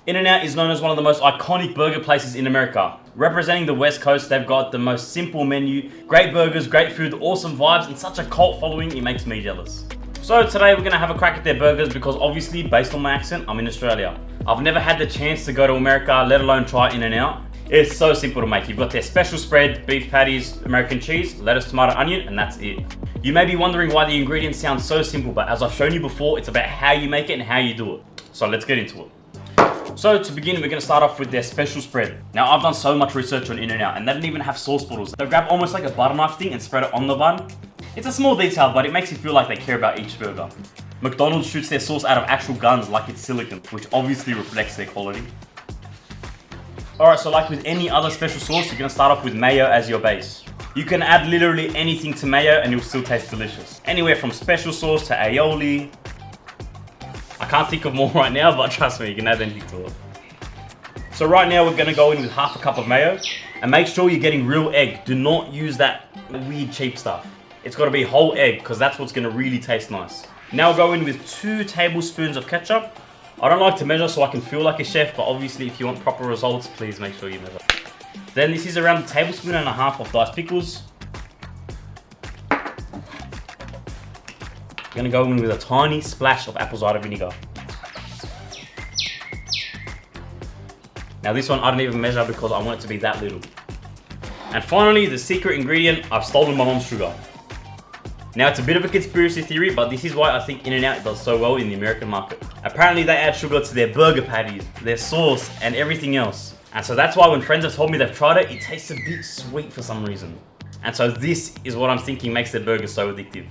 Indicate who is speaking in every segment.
Speaker 1: In-N-Out is known as one of the most iconic burger places in America. Representing the West Coast, they've got the most simple menu, great burgers, great food, awesome vibes, and such a cult following, it makes me jealous. So today we're going to have a crack at their burgers because obviously, based on my accent, I'm in Australia. I've never had the chance to go to America, let alone try In-N-Out. It's so simple to make. You've got their special spread, beef patties, American cheese, lettuce, tomato, onion, and that's it. You may be wondering why the ingredients sound so simple, but as I've shown you before, it's about how you make it and how you do it. So let's get into it. So to begin, we're going to start off with their special spread. Now I've done so much research on In-N-Out and they don't even have sauce bottles. They grab almost like a butter knife thing and spread it on the bun. It's a small detail, but it makes you feel like they care about each burger. McDonald's shoots their sauce out of actual guns like it's silicone, which obviously reflects their quality. Alright, so like with any other special sauce, you're going to start off with mayo as your base. You can add literally anything to mayo and it'll still taste delicious. Anywhere from special sauce to aioli. I can't think of more right now, but trust me, you can add anything to it. So right now we're gonna go in with half a cup of mayo and make sure you're getting real egg. Do not use that weird cheap stuff. It's gotta be whole egg because that's what's gonna really taste nice. Now go in with 2 tablespoons of ketchup. I don't like to measure so I can feel like a chef, but obviously if you want proper results, please make sure you measure. Then this is around a tablespoon and a half of diced pickles. I'm gonna go in with a tiny splash of apple cider vinegar. Now this one I don't even measure because I want it to be that little. And finally, the secret ingredient, I've stolen my mom's sugar. Now it's a bit of a conspiracy theory, but this is why I think In-N-Out does so well in the American market. Apparently they add sugar to their burger patties, their sauce, and everything else. And so that's why when friends have told me they've tried it, it tastes a bit sweet for some reason. And so this is what I'm thinking makes their burgers so addictive.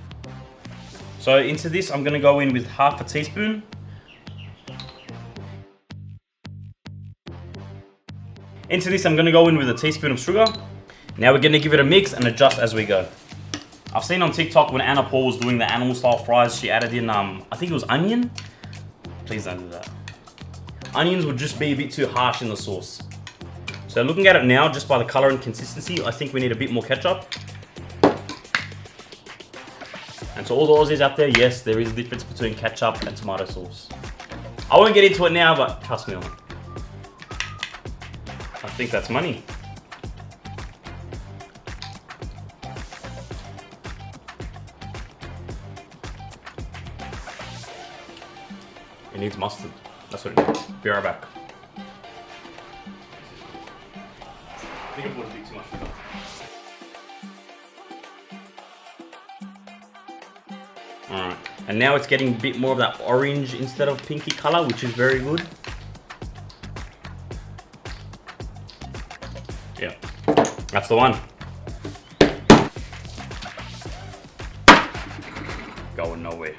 Speaker 1: So into this, I'm gonna go in with half a teaspoon. Into this, I'm gonna go in with a teaspoon of sugar. Now we're gonna give it a mix and adjust as we go. I've seen on TikTok when Anna Paul was doing the animal style fries, she added in, I think it was onion. Please don't do that. Onions would just be a bit too harsh in the sauce. So looking at it now, just by the color and consistency, I think we need a bit more ketchup. And to all the Aussies out there, yes, there is a difference between ketchup and tomato sauce. I won't get into it now, but trust me on it. I think that's money. It needs mustard. That's what it needs. Be right back. I think I put a bit too much sugar. Alright, and now it's getting a bit more of that orange instead of pinky color, which is very good. Yeah, that's the one. Going nowhere.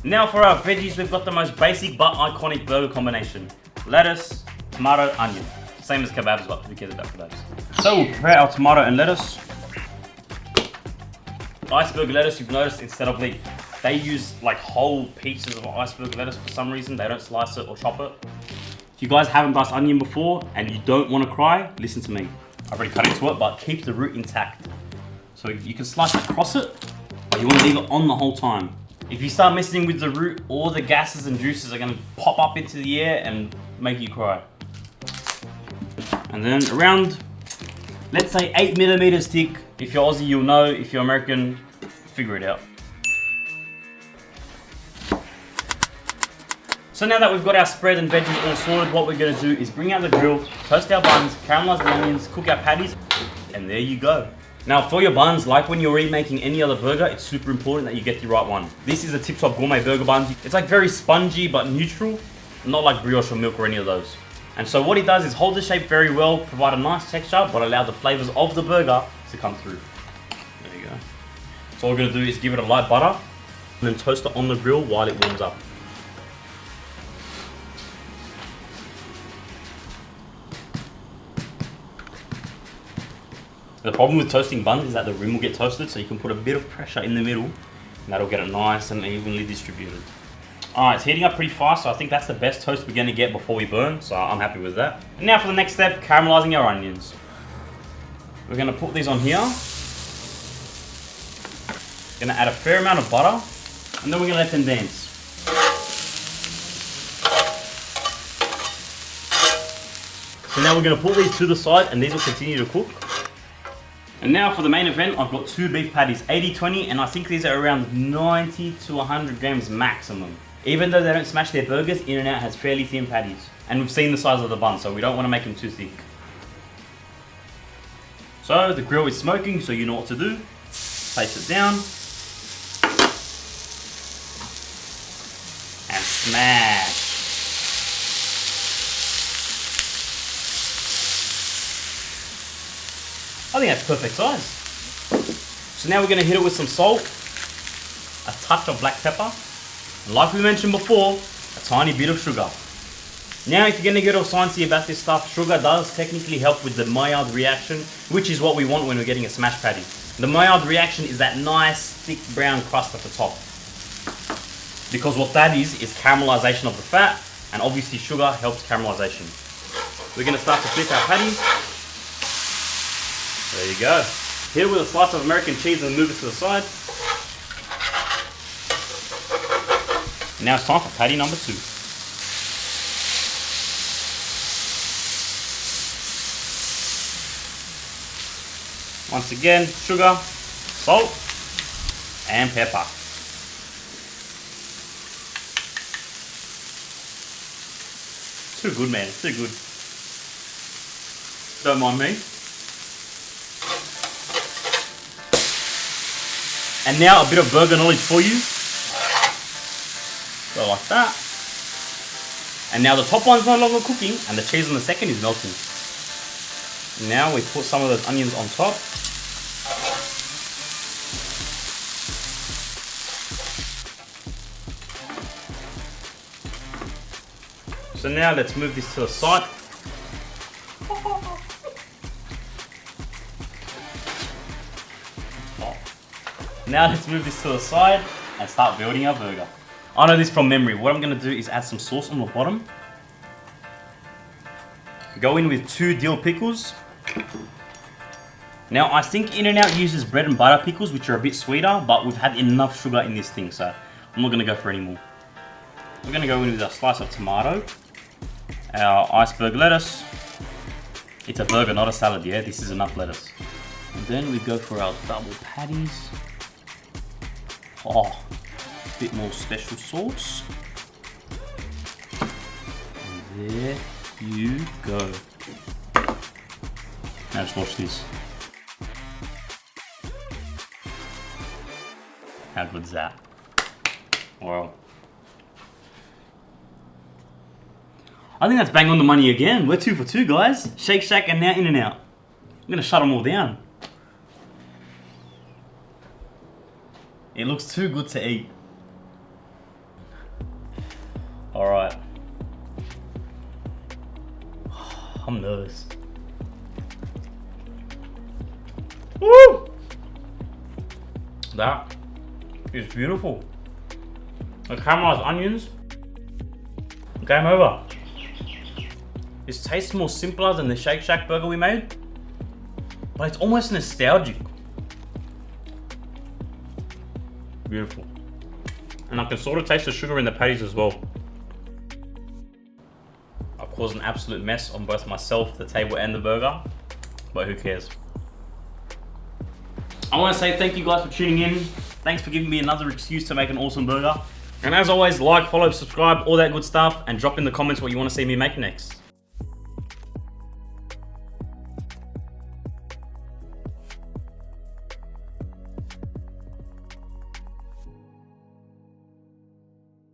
Speaker 1: Now for our veggies, we've got the most basic but iconic burger combination. Lettuce, tomato, onion. Same as kebabs, but who cares about kebabs? So we'll prepare our tomato and lettuce. Iceberg lettuce, you've noticed, instead of leaf. They use like whole pieces of iceberg lettuce for some reason. They don't slice it or chop it. If you guys haven't diced onion before and you don't want to cry, listen to me. I've already cut into it, but keep the root intact. So you can slice across it, but you want to leave it on the whole time. If you start messing with the root, all the gases and juices are going to pop up into the air and make you cry. And then around, let's say 8 millimeters thick. If you're Aussie, you'll know. If you're American, figure it out. So now that we've got our spread and veggies all sorted, what we're gonna do is bring out the grill, toast our buns, caramelize the onions, cook our patties, and there you go. Now for your buns, like when you're remaking any other burger, it's super important that you get the right one. This is a Tip Top Gourmet burger buns. It's like very spongy but neutral, not like brioche or milk or any of those. And so what it does is hold the shape very well, provide a nice texture, but allow the flavors of the burger to come through. There you go. So all we're gonna do is give it a light butter, and then toast it on the grill while it warms up. The problem with toasting buns is that the rim will get toasted, so you can put a bit of pressure in the middle, and that'll get it nice and evenly distributed. Alright, it's heating up pretty fast, so I think that's the best toast we're gonna get before we burn, so I'm happy with that. And now for the next step, caramelizing our onions. We're gonna put these on here. Gonna add a fair amount of butter, and then we're gonna let them dance. So now we're gonna put these to the side and these will continue to cook. And now for the main event, I've got 2 beef patties, 80-20, and I think these are around 90 to 100 grams maximum. Even though they don't smash their burgers, In-N-Out has fairly thin patties. And we've seen the size of the bun, so we don't want to make them too thick. So the grill is smoking, so you know what to do. Place it down. And smash. I think that's perfect size. So now we're going to hit it with some salt, a touch of black pepper, and like we mentioned before, a tiny bit of sugar. Now if you're going to get all sciencey about this stuff, sugar does technically help with the Maillard reaction, which is what we want when we're getting a smash patty. The Maillard reaction is that nice thick brown crust at the top. Because what that is caramelization of the fat, and obviously sugar helps caramelization. We're going to start to flip our patty. There you go. Hit it with a slice of American cheese and move it to the side. Now it's time for patty number 2. Once again, sugar, salt, and pepper. Too good, man, too good. Don't mind me. And now a bit of burger knowledge for you. Go like that. And now the top one's no longer cooking and the cheese on the second is melting. Now we put some of those onions on top. So now let's move this to the side. Now let's move this to the side and start building our burger. I know this from memory. What I'm going to do is add some sauce on the bottom. Go in with 2 dill pickles. Now I think In-N-Out uses bread and butter pickles, which are a bit sweeter, but we've had enough sugar in this thing, so I'm not going to go for any more. We're going to go in with a slice of tomato, our iceberg lettuce. It's a burger, not a salad, yeah? This is enough lettuce. And then we go for our double patties. Oh, a bit more special sauce. And there you go. Now just watch this. How good's that? Wow. I think that's bang on the money again. We're 2 for 2, guys. Shake Shack and now In-N-Out. I'm gonna shut them all down. It looks too good to eat. Alright. I'm nervous. Woo! That is beautiful. The caramelized onions. Game over. This tastes more simpler than the Shake Shack burger we made, but it's almost nostalgic. Beautiful. And I can sort of taste the sugar in the patties as well. I've caused an absolute mess on both myself, the table, and the burger, but who cares? I want to say thank you guys for tuning in. Thanks for giving me another excuse to make an awesome burger. And as always, like, follow, subscribe, all that good stuff, and drop in the comments what you want to see me make next.